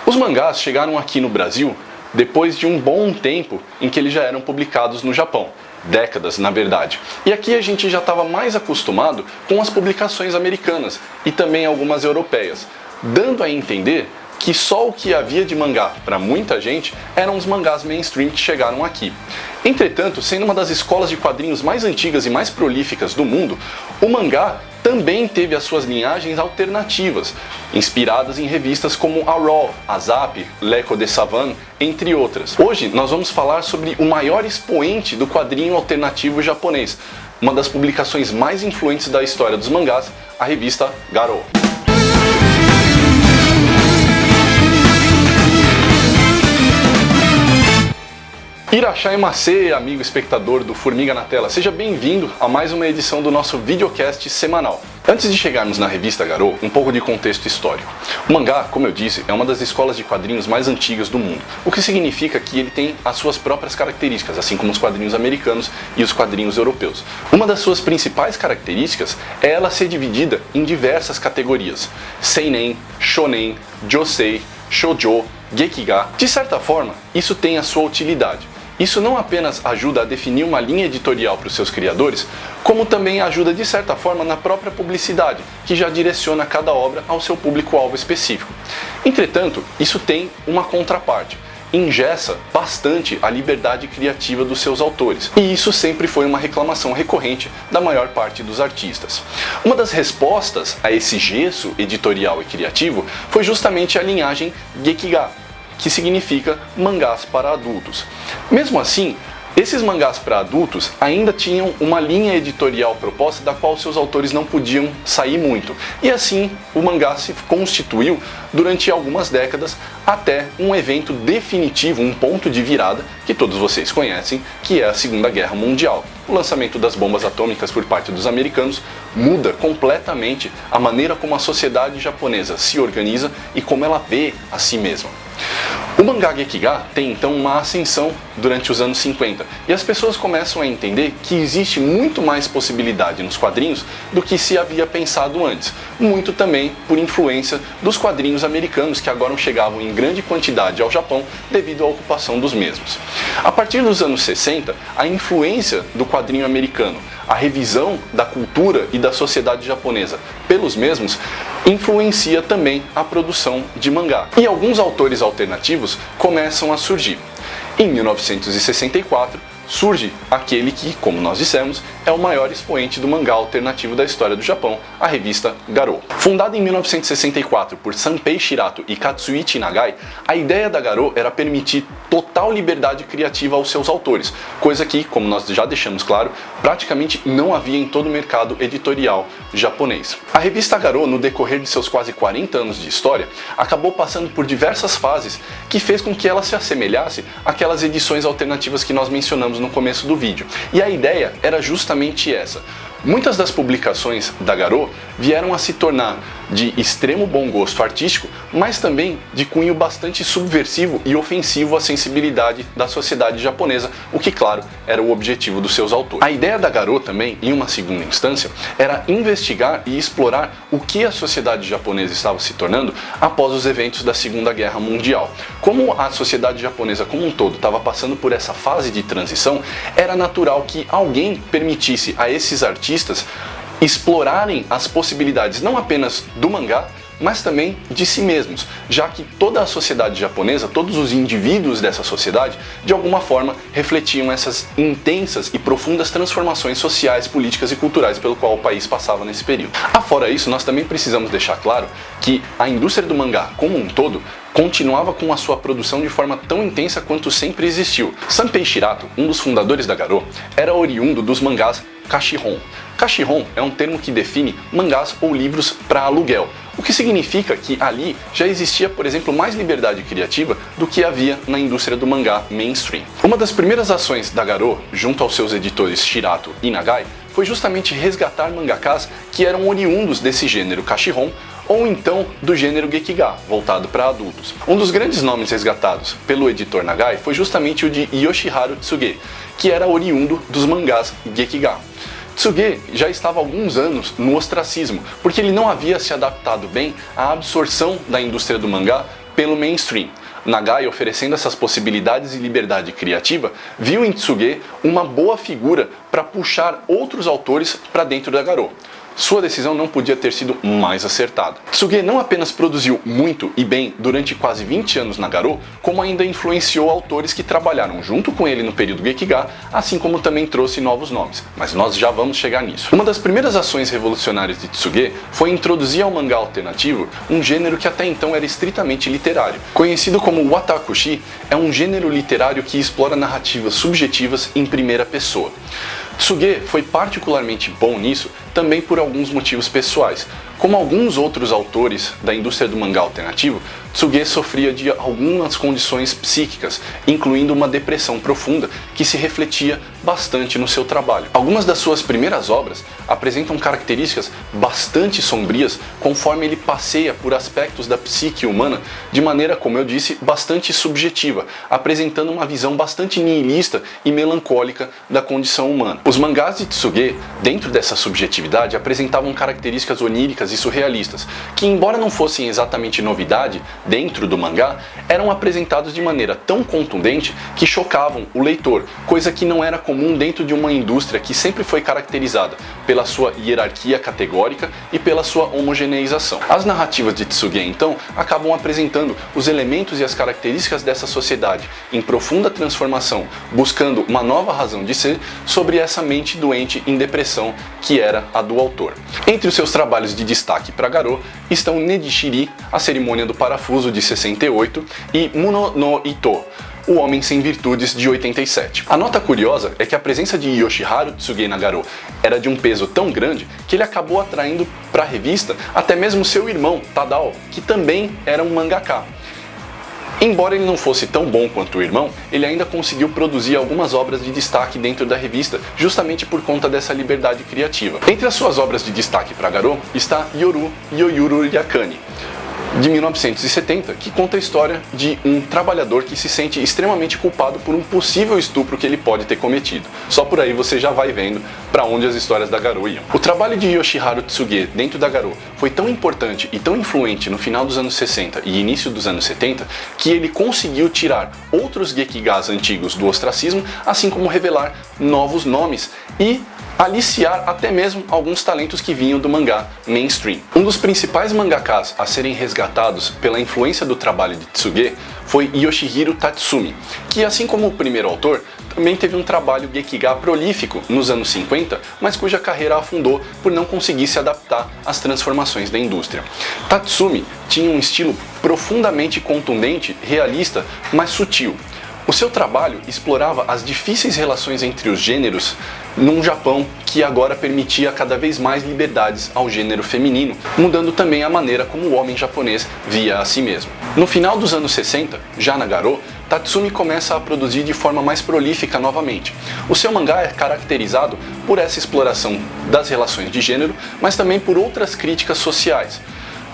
Os mangás chegaram aqui no Brasil depois de um bom tempo em que eles já eram publicados no Japão. Décadas, na verdade. E aqui a gente já estava mais acostumado com as publicações americanas e também algumas europeias, dando a entender que só o que havia de mangá para muita gente eram os mangás mainstream que chegaram aqui. Entretanto, sendo uma das escolas de quadrinhos mais antigas e mais prolíficas do mundo, o mangá também teve as suas linhagens alternativas, inspiradas em revistas como a Raw, a Zap, L'Echo de Savane, entre outras. Hoje nós vamos falar sobre o maior expoente do quadrinho alternativo japonês, uma das publicações mais influentes da história dos mangás, a revista Garou. Irashaimase, amigo espectador do Formiga na Tela, seja bem-vindo a mais uma edição do nosso videocast semanal. Antes de chegarmos na revista Garou, um pouco de contexto histórico. O mangá, como eu disse, é uma das escolas de quadrinhos mais antigas do mundo, o que significa que ele tem as suas próprias características, assim como os quadrinhos americanos e os quadrinhos europeus. Uma das suas principais características é ela ser dividida em diversas categorias: seinen, shonen, josei, shoujo, gekiga. De certa forma, isso tem a sua utilidade. Isso não apenas ajuda a definir uma linha editorial para os seus criadores, como também ajuda de certa forma na própria publicidade, que já direciona cada obra ao seu público-alvo específico. Entretanto, isso tem uma contraparte. Engessa bastante a liberdade criativa dos seus autores, e isso sempre foi uma reclamação recorrente da maior parte dos artistas. Uma das respostas a esse gesso editorial e criativo foi justamente a linhagem Gekiga, que significa mangás para adultos. Mesmo assim, esses mangás para adultos ainda tinham uma linha editorial proposta da qual seus autores não podiam sair muito. E assim, o mangá se constituiu durante algumas décadas até um evento definitivo, um ponto de virada que todos vocês conhecem, que é a Segunda Guerra Mundial. O lançamento das bombas atômicas por parte dos americanos muda completamente a maneira como a sociedade japonesa se organiza e como ela vê a si mesma. O mangá Gekiga tem então uma ascensão durante os anos 50 e as pessoas começam a entender que existe muito mais possibilidade nos quadrinhos do que se havia pensado antes, muito também por influência dos quadrinhos americanos que agora chegavam em grande quantidade ao Japão devido à ocupação dos mesmos. A partir dos anos 60, a influência do quadrinho americano, a revisão da cultura e da sociedade japonesa pelos mesmos, influencia também a produção de mangá. E alguns autores alternativos começam a surgir. Em 1964, surge aquele que, como nós dissemos, é o maior expoente do mangá alternativo da história do Japão, a revista Garou. Fundada em 1964 por Sanpei Shirato e Katsuichi Nagai, a ideia da Garou era permitir total liberdade criativa aos seus autores, coisa que, como nós já deixamos claro, praticamente não havia em todo o mercado editorial japonês. A revista Garou, no decorrer de seus quase 40 anos de história, acabou passando por diversas fases que fez com que ela se assemelhasse àquelas edições alternativas que nós mencionamos no começo do vídeo. E a ideia era justamente essa. Muitas das publicações da Garou vieram a se tornar de extremo bom gosto artístico, mas também de cunho bastante subversivo e ofensivo à sensibilidade da sociedade japonesa, o que, claro, era o objetivo dos seus autores. A ideia da Garou também, em uma segunda instância, era investigar e explorar o que a sociedade japonesa estava se tornando após os eventos da Segunda Guerra Mundial. Como a sociedade japonesa como um todo estava passando por essa fase de transição, era natural que alguém permitisse a esses artistas explorarem as possibilidades não apenas do mangá, mas também de si mesmos, já que toda a sociedade japonesa, todos os indivíduos dessa sociedade, de alguma forma refletiam essas intensas e profundas transformações sociais, políticas e culturais pelo qual o país passava nesse período. Afora isso, nós também precisamos deixar claro que a indústria do mangá como um todo continuava com a sua produção de forma tão intensa quanto sempre existiu. Sanpei Shirato, um dos fundadores da Garou, era oriundo dos mangás Kashihon. Kashihon é um termo que define mangás ou livros para aluguel, o que significa que ali já existia, por exemplo, mais liberdade criativa do que havia na indústria do mangá mainstream. Uma das primeiras ações da Garou, junto aos seus editores Shirato e Nagai, foi justamente resgatar mangakás que eram oriundos desse gênero Kashihon, ou então do gênero Gekiga, voltado para adultos. Um dos grandes nomes resgatados pelo editor Nagai foi justamente o de Yoshiharu Tsuge, que era oriundo dos mangás Gekiga. Tsuge já estava há alguns anos no ostracismo, porque ele não havia se adaptado bem à absorção da indústria do mangá pelo mainstream. Nagai, oferecendo essas possibilidades e liberdade criativa, viu em Tsuge uma boa figura para puxar outros autores para dentro da Garou. Sua decisão não podia ter sido mais acertada. Tsuge não apenas produziu muito e bem durante quase 20 anos na Garou, como ainda influenciou autores que trabalharam junto com ele no período Gekiga, assim como também trouxe novos nomes, mas nós já vamos chegar nisso. Uma das primeiras ações revolucionárias de Tsuge foi introduzir ao mangá alternativo um gênero que até então era estritamente literário. Conhecido como watakushi, é um gênero literário que explora narrativas subjetivas em primeira pessoa. Tsuge foi particularmente bom nisso também por alguns motivos pessoais. Como alguns outros autores da indústria do mangá alternativo, Tsuge sofria de algumas condições psíquicas, incluindo uma depressão profunda que se refletia bastante no seu trabalho. Algumas das suas primeiras obras apresentam características bastante sombrias conforme ele passeia por aspectos da psique humana de maneira, como eu disse, bastante subjetiva, apresentando uma visão bastante nihilista e melancólica da condição humana. Os mangás de Tsuge, dentro dessa subjetividade, apresentavam características oníricas e surrealistas, que, embora não fossem exatamente novidade dentro do mangá, eram apresentados de maneira tão contundente que chocavam o leitor, coisa que não era comum dentro de uma indústria que sempre foi caracterizada pela sua hierarquia categórica e pela sua homogeneização. As narrativas de Tsuge, então, acabam apresentando os elementos e as características dessa sociedade em profunda transformação, buscando uma nova razão de ser sobre essa mente doente em depressão que era a do autor. Entre os seus trabalhos de destaque para Garou estão Nedishiri, a cerimônia do parafuso de 68 e Muno no Ito, O Homem Sem Virtudes, de 87. A nota curiosa é que a presença de Yoshiharu Tsuge na Garou era de um peso tão grande que ele acabou atraindo para a revista até mesmo seu irmão, Tadao, que também era um mangaka. Embora ele não fosse tão bom quanto o irmão, ele ainda conseguiu produzir algumas obras de destaque dentro da revista, justamente por conta dessa liberdade criativa. Entre as suas obras de destaque para Garou está Yoru Yoyuru Yakani, de 1970, que conta a história de um trabalhador que se sente extremamente culpado por um possível estupro que ele pode ter cometido. Só por aí você já vai vendo para onde as histórias da Garou iam. O trabalho de Yoshiharu Tsuge dentro da Garou foi tão importante e tão influente no final dos anos 60 e início dos anos 70 que ele conseguiu tirar outros Gekigas antigos do ostracismo, assim como revelar novos nomes e aliciar até mesmo alguns talentos que vinham do mangá mainstream. Um dos principais mangakas a serem resgatados pela influência do trabalho de Tsuge foi Yoshihiro Tatsumi, que, assim como o primeiro autor, também teve um trabalho Gekiga prolífico nos anos 50, mas cuja carreira afundou por não conseguir se adaptar às transformações da indústria. Tatsumi tinha um estilo profundamente contundente, realista, mas sutil. O seu trabalho explorava as difíceis relações entre os gêneros num Japão que agora permitia cada vez mais liberdades ao gênero feminino, mudando também a maneira como o homem japonês via a si mesmo. No final dos anos 60, já na Garou, Tatsumi começa a produzir de forma mais prolífica novamente. O seu mangá é caracterizado por essa exploração das relações de gênero, mas também por outras críticas sociais.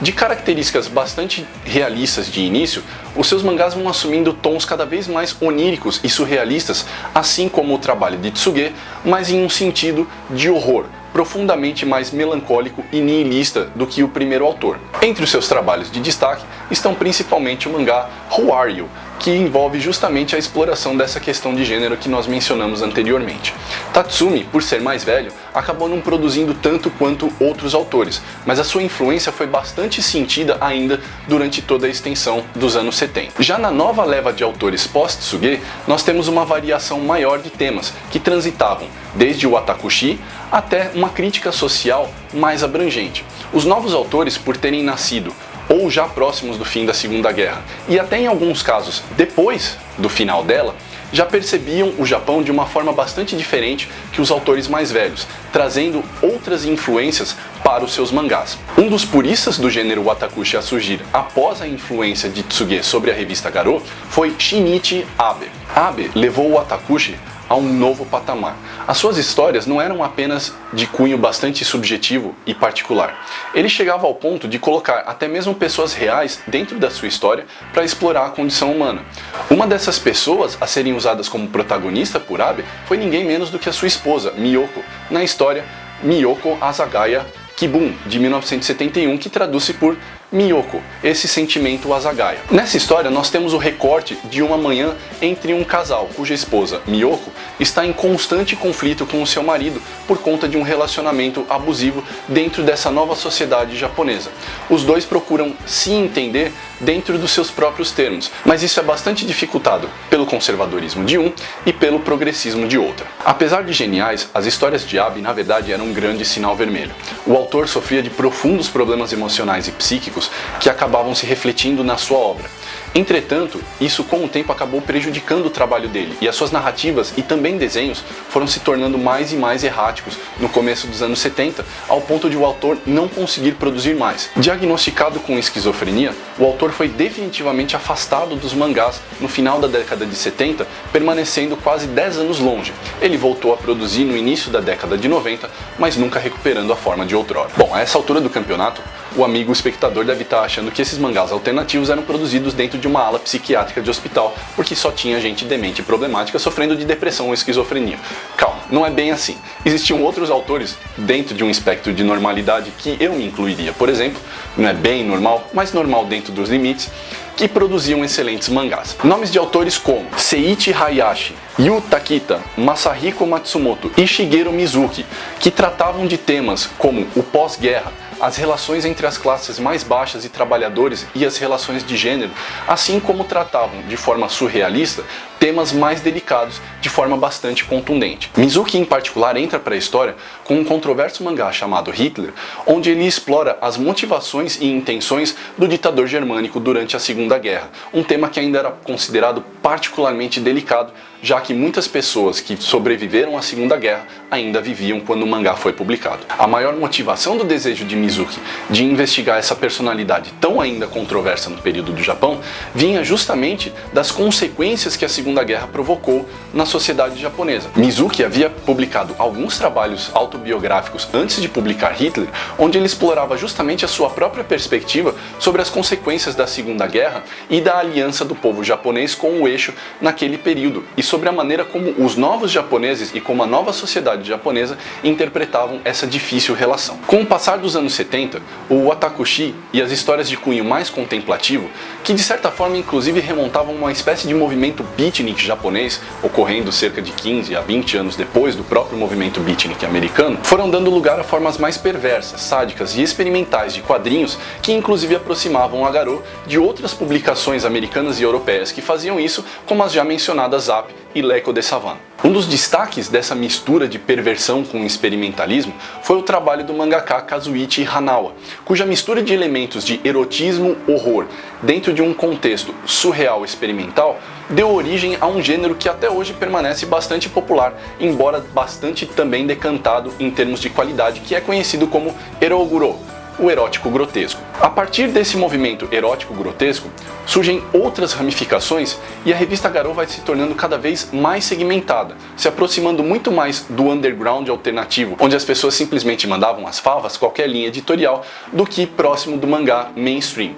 De características bastante realistas de início, os seus mangás vão assumindo tons cada vez mais oníricos e surrealistas, assim como o trabalho de Tsuge, mas em um sentido de horror, profundamente mais melancólico e nihilista do que o primeiro autor. Entre os seus trabalhos de destaque estão principalmente o mangá Who Are You?, que envolve justamente a exploração dessa questão de gênero que nós mencionamos anteriormente. Tatsumi, por ser mais velho, acabou não produzindo tanto quanto outros autores, mas a sua influência foi bastante sentida ainda durante toda a extensão dos anos 70. Já na nova leva de autores pós-Tsuge, nós temos uma variação maior de temas, que transitavam desde o watakushi até uma crítica social mais abrangente. Os novos autores, por terem nascido ou já próximos do fim da Segunda Guerra, e até em alguns casos depois do final dela, já percebiam o Japão de uma forma bastante diferente que os autores mais velhos, trazendo outras influências para os seus mangás. Um dos puristas do gênero watakushi a surgir após a influência de Tsuge sobre a revista Garou foi Shinichi Abe. Abe levou o watakushi a um novo patamar. As suas histórias não eram apenas de cunho bastante subjetivo e particular. Ele chegava ao ponto de colocar até mesmo pessoas reais dentro da sua história para explorar a condição humana. Uma dessas pessoas a serem usadas como protagonista por Abe foi ninguém menos do que a sua esposa, Miyoko, na história Miyoko Asagaya Kibun, de 1971, que traduz-se por Miyoko, esse sentimento Asagaya. Nessa história nós temos o recorte de uma manhã entre um casal cuja esposa, Miyoko, está em constante conflito com o seu marido por conta de um relacionamento abusivo dentro dessa nova sociedade japonesa. Os dois procuram se entender dentro dos seus próprios termos, mas isso é bastante dificultado pelo conservadorismo de um e pelo progressismo de outra. Apesar de geniais, as histórias de Abe na verdade eram um grande sinal vermelho. O autor sofria de profundos problemas emocionais e psíquicos que acabavam se refletindo na sua obra. Entretanto, isso com o tempo acabou prejudicando o trabalho dele, e as suas narrativas e também desenhos foram se tornando mais e mais erráticos no começo dos anos 70, ao ponto de o autor não conseguir produzir mais. Diagnosticado com esquizofrenia, o autor foi definitivamente afastado dos mangás no final da década de 70, permanecendo quase 10 anos longe. Ele voltou a produzir no início da década de 90, mas nunca recuperando a forma de outrora. Bom, a essa altura do campeonato, o amigo espectador deve estar achando que esses mangás alternativos eram produzidos dentro de uma ala psiquiátrica de hospital, porque só tinha gente demente e problemática sofrendo de depressão ou esquizofrenia. Calma, não é bem assim. Existiam outros autores dentro de um espectro de normalidade que eu me incluiria. Por exemplo, não é bem normal, mas normal dentro dos limites, que produziam excelentes mangás. Nomes de autores como Seiichi Hayashi, Yu Takita, Masahiko Matsumoto e Shigeru Mizuki, que tratavam de temas como o pós-guerra, as relações entre as classes mais baixas e trabalhadores e as relações de gênero, assim como tratavam de forma surrealista temas mais delicados de forma bastante contundente. Mizuki em particular entra para a história com um controverso mangá chamado Hitler, onde ele explora as motivações e intenções do ditador germânico durante a Segunda Guerra, um tema que ainda era considerado particularmente delicado, já que muitas pessoas que sobreviveram à Segunda Guerra ainda viviam quando o mangá foi publicado. A maior motivação do desejo de Mizuki de investigar essa personalidade tão ainda controversa no período do Japão vinha justamente das consequências que a Segunda Guerra provocou na sociedade japonesa. Mizuki havia publicado alguns trabalhos autobiográficos antes de publicar Hitler, onde ele explorava justamente a sua própria perspectiva sobre as consequências da Segunda Guerra e da aliança do povo japonês com o eixo naquele período, e sobre a maneira como os novos japoneses e como a nova sociedade japonesa interpretavam essa difícil relação. Com o passar dos anos 70, o watakushi e as histórias de cunho mais contemplativo, que de certa forma inclusive remontavam uma espécie de movimento beatnik japonês, ocorrendo cerca de 15 a 20 anos depois do próprio movimento beatnik americano, foram dando lugar a formas mais perversas, sádicas e experimentais de quadrinhos que inclusive aproximavam a Garou de outras publicações americanas e europeias que faziam isso, como as já mencionadas Zap e Leco de Savane. Um dos destaques dessa mistura de perversão com experimentalismo foi o trabalho do mangaka Kazuichi Hanawa, cuja mistura de elementos de erotismo, horror, dentro de um contexto surreal experimental, deu origem a um gênero que até hoje permanece bastante popular, embora bastante também decantado em termos de qualidade, que é conhecido como eroguro, o erótico grotesco. A partir desse movimento erótico grotesco, surgem outras ramificações e a revista Garou vai se tornando cada vez mais segmentada, se aproximando muito mais do underground alternativo, onde as pessoas simplesmente mandavam as favas, qualquer linha editorial, do que próximo do mangá mainstream.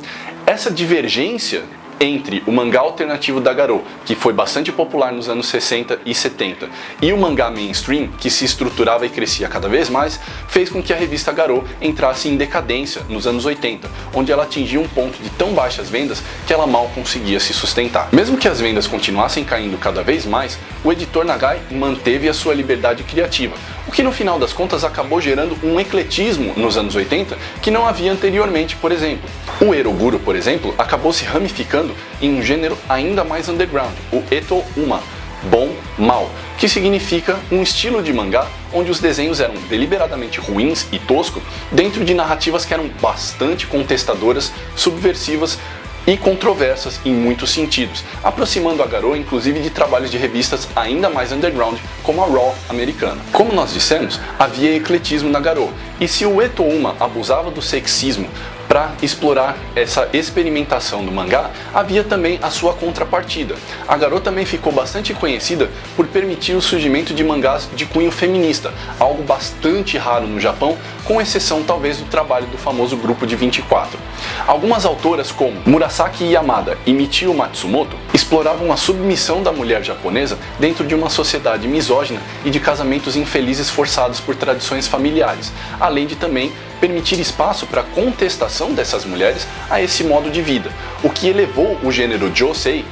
Essa divergência entre o mangá alternativo da Garou, que foi bastante popular nos anos 60 e 70, e o mangá mainstream, que se estruturava e crescia cada vez mais, fez com que a revista Garou entrasse em decadência nos anos 80, onde ela atingia um ponto de tão baixas vendas que ela mal conseguia se sustentar. Mesmo que as vendas continuassem caindo cada vez mais, o editor Nagai manteve a sua liberdade criativa, o que no final das contas acabou gerando um ecletismo nos anos 80 que não havia anteriormente. Por exemplo, o eroguro, por exemplo, acabou se ramificando em um gênero ainda mais underground, o Eto Uma, bom, mal, que significa um estilo de mangá onde os desenhos eram deliberadamente ruins e toscos dentro de narrativas que eram bastante contestadoras, subversivas e controversas em muitos sentidos, aproximando a Garou inclusive de trabalhos de revistas ainda mais underground, como a Raw americana. Como nós dissemos, havia ecletismo na Garou, e se o Eto Uma abusava do sexismo para explorar essa experimentação do mangá, havia também a sua contrapartida. A Garou também ficou bastante conhecida por permitir o surgimento de mangás de cunho feminista, algo bastante raro no Japão, com exceção talvez do trabalho do famoso Grupo de 24. Algumas autoras como Murasaki Yamada e Michio Matsumoto exploravam a submissão da mulher japonesa dentro de uma sociedade misógina e de casamentos infelizes forçados por tradições familiares, além de também permitir espaço para a contestação dessas mulheres a esse modo de vida, o que elevou o gênero Josei,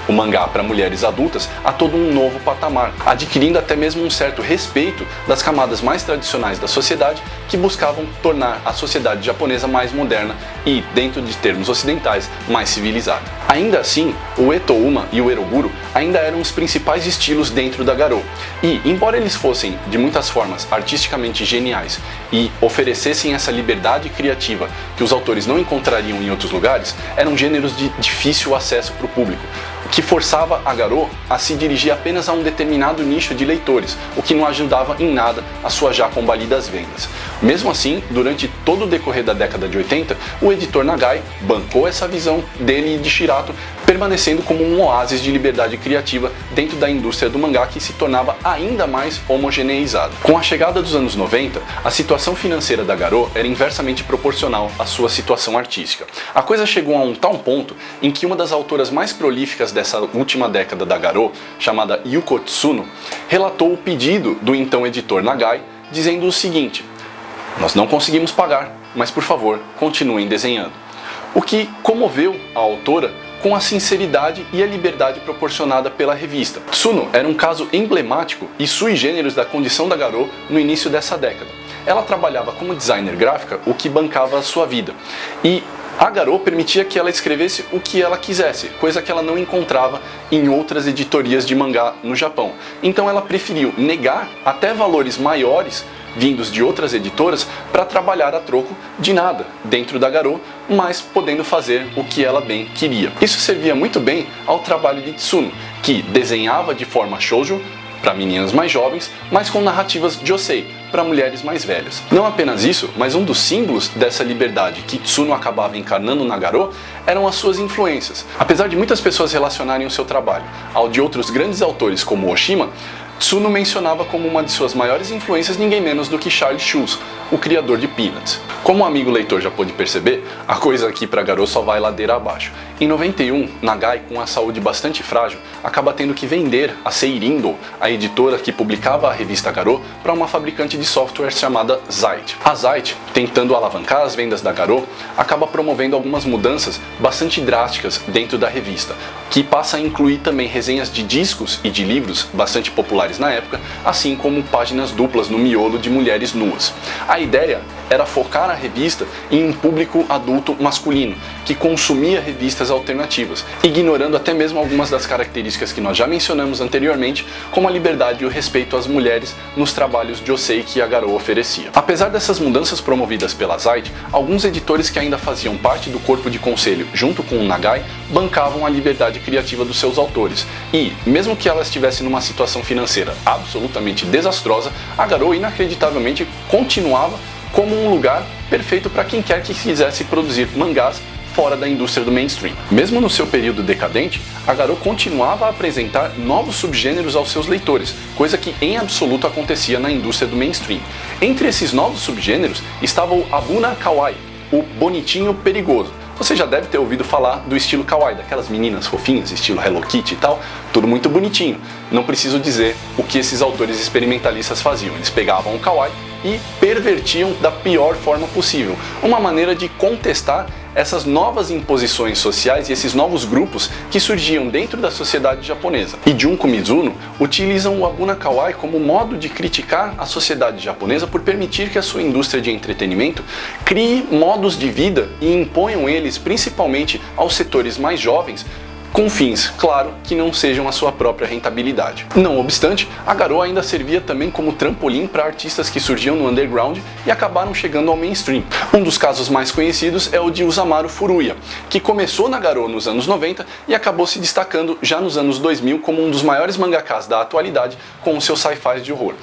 o mangá para mulheres adultas, a todo um novo patamar, adquirindo até mesmo um certo respeito das camadas mais tradicionais da sociedade que buscavam tornar a sociedade japonesa mais moderna e, dentro de termos ocidentais, mais civilizada. Ainda assim, o Etouma e o Eroguro ainda eram os principais estilos dentro da Garou, e, embora eles fossem, de muitas formas, artisticamente geniais e oferecessem essa liberdade criativa que os autores não encontrariam em outros lugares, eram gêneros de difícil acesso para o público, que forçava a Garou a se dirigir apenas a um determinado nicho de leitores, o que não ajudava em nada a suas já combalidas vendas. Mesmo assim, durante todo o decorrer da década de 80, o editor Nagai bancou essa visão dele e de Shirato, permanecendo como um oásis de liberdade criativa dentro da indústria do mangá que se tornava ainda mais homogeneizada. Com a chegada dos anos 90, a situação financeira da Garou era inversamente proporcional à sua situação artística. A coisa chegou a um tal ponto em que uma das autoras mais prolíficas dessa última década da Garou, chamada Yuko Tsuno, relatou o pedido do então editor Nagai, dizendo o seguinte: "Nós não conseguimos pagar, mas por favor, continuem desenhando." O que comoveu a autora com a sinceridade e a liberdade proporcionada pela revista. Tsuno era um caso emblemático e sui generis da condição da Garou no início dessa década. Ela trabalhava como designer gráfica, o que bancava a sua vida, e a Garou permitia que ela escrevesse o que ela quisesse, coisa que ela não encontrava em outras editorias de mangá no Japão. Então ela preferiu negar até valores maiores vindos de outras editoras para trabalhar a troco de nada dentro da Garou, mas podendo fazer o que ela bem queria. Isso servia muito bem ao trabalho de Tsuno, que desenhava de forma shoujo para meninas mais jovens, mas com narrativas josei para mulheres mais velhas. Não apenas isso, mas um dos símbolos dessa liberdade que Tsuno acabava encarnando na Garou eram as suas influências. Apesar de muitas pessoas relacionarem o seu trabalho ao de outros grandes autores como Oshima, Tsuno mencionava como uma de suas maiores influências ninguém menos do que Charles Schulz, o criador de Peanuts. Como o amigo leitor já pôde perceber, a coisa aqui para Garou só vai ladeira abaixo. Em 91, Nagai, com a saúde bastante frágil, acaba tendo que vender a Seirindo, a editora que publicava a revista Garou, para uma fabricante de software chamada Zite. A Zite, tentando alavancar as vendas da Garou, acaba promovendo algumas mudanças bastante drásticas dentro da revista, que passa a incluir também resenhas de discos e de livros bastante populares na época, assim como páginas duplas no miolo de mulheres nuas. A ideia era focar a revista em um público adulto masculino, que consumia revistas alternativas, ignorando até mesmo algumas das características que nós já mencionamos anteriormente, como a liberdade e o respeito às mulheres nos trabalhos josei que a Garou oferecia. Apesar dessas mudanças promovidas pela Zite, alguns editores que ainda faziam parte do corpo de conselho junto com o Nagai bancavam a liberdade criativa dos seus autores, e, mesmo que ela estivesse numa situação financeira absolutamente desastrosa, a Garou inacreditavelmente continuava como um lugar perfeito para quem quer que quisesse produzir mangás fora da indústria do mainstream. Mesmo no seu período decadente, a Garou continuava a apresentar novos subgêneros aos seus leitores, coisa que em absoluto acontecia na indústria do mainstream. Entre esses novos subgêneros estava o Abuna Kawaii, o bonitinho perigoso. Você já deve ter ouvido falar do estilo kawaii, daquelas meninas fofinhas, estilo Hello Kitty e tal, tudo muito bonitinho. Não preciso dizer o que esses autores experimentalistas faziam. Eles pegavam o kawaii e pervertiam da pior forma possível, uma maneira de contestar essas novas imposições sociais e esses novos grupos que surgiam dentro da sociedade japonesa. E Junko Mizuno utilizam o Abuna Kawaii como modo de criticar a sociedade japonesa por permitir que a sua indústria de entretenimento crie modos de vida e imponham eles principalmente aos setores mais jovens, com fins, claro, que não sejam a sua própria rentabilidade. Não obstante, a Garou ainda servia também como trampolim para artistas que surgiam no underground e acabaram chegando ao mainstream. Um dos casos mais conhecidos é o de Usamaru Furuya, que começou na Garou nos anos 90 e acabou se destacando já nos anos 2000 como um dos maiores mangakás da atualidade com os seus sci-fis de horror.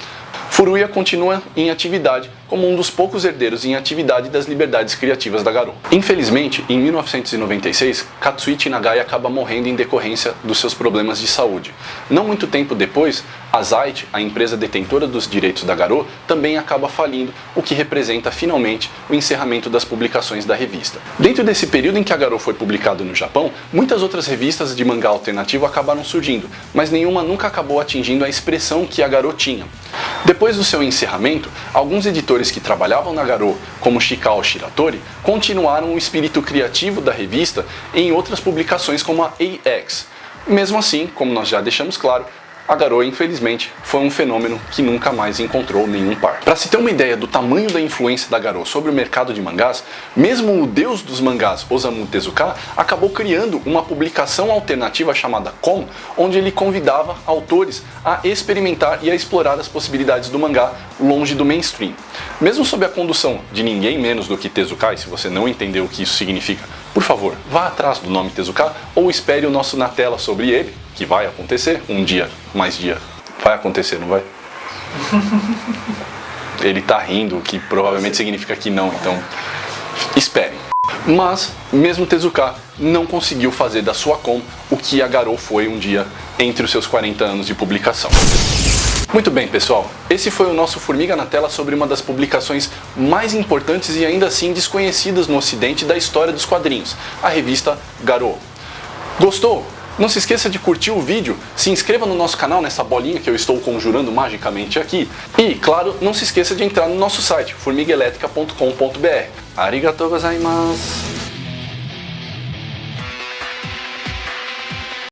Furuya continua em atividade como um dos poucos herdeiros em atividade das liberdades criativas da Garou. Infelizmente, em 1996, Katsuichi Nagai acaba morrendo em decorrência dos seus problemas de saúde. Não muito tempo depois, a Zite, a empresa detentora dos direitos da Garou, também acaba falindo, o que representa finalmente o encerramento das publicações da revista. Dentro desse período em que a Garou foi publicada no Japão, muitas outras revistas de mangá alternativo acabaram surgindo, mas nenhuma nunca acabou atingindo a expressão que a Garou tinha. Depois do seu encerramento, alguns editores que trabalhavam na Garou, como Shikao Shiratori, continuaram o espírito criativo da revista em outras publicações como a AX. Mesmo assim, como nós já deixamos claro, a Garou, infelizmente, foi um fenômeno que nunca mais encontrou nenhum par. Para se ter uma ideia do tamanho da influência da Garou sobre o mercado de mangás, mesmo o deus dos mangás, Osamu Tezuka, acabou criando uma publicação alternativa chamada KOM, onde ele convidava autores a experimentar e a explorar as possibilidades do mangá longe do mainstream. Mesmo sob a condução de ninguém menos do que Tezuka, e se você não entendeu o que isso significa, por favor, vá atrás do nome Tezuka ou espere o nosso Na Tela sobre ele, que vai acontecer um dia, mais dia. Vai acontecer, não vai? Ele tá rindo, o que provavelmente significa que não, então espere. Mas, mesmo Tezuka não conseguiu fazer da sua KOM o que a Garou foi um dia entre os seus 40 anos de publicação. Muito bem, pessoal, esse foi o nosso Formiga na Tela sobre uma das publicações mais importantes e ainda assim desconhecidas no ocidente da história dos quadrinhos, a revista Garou. Gostou? Não se esqueça de curtir o vídeo, se inscreva no nosso canal nessa bolinha que eu estou conjurando magicamente aqui e, claro, não se esqueça de entrar no nosso site, formigaelétrica.com.br. Arigatou gozaimasu!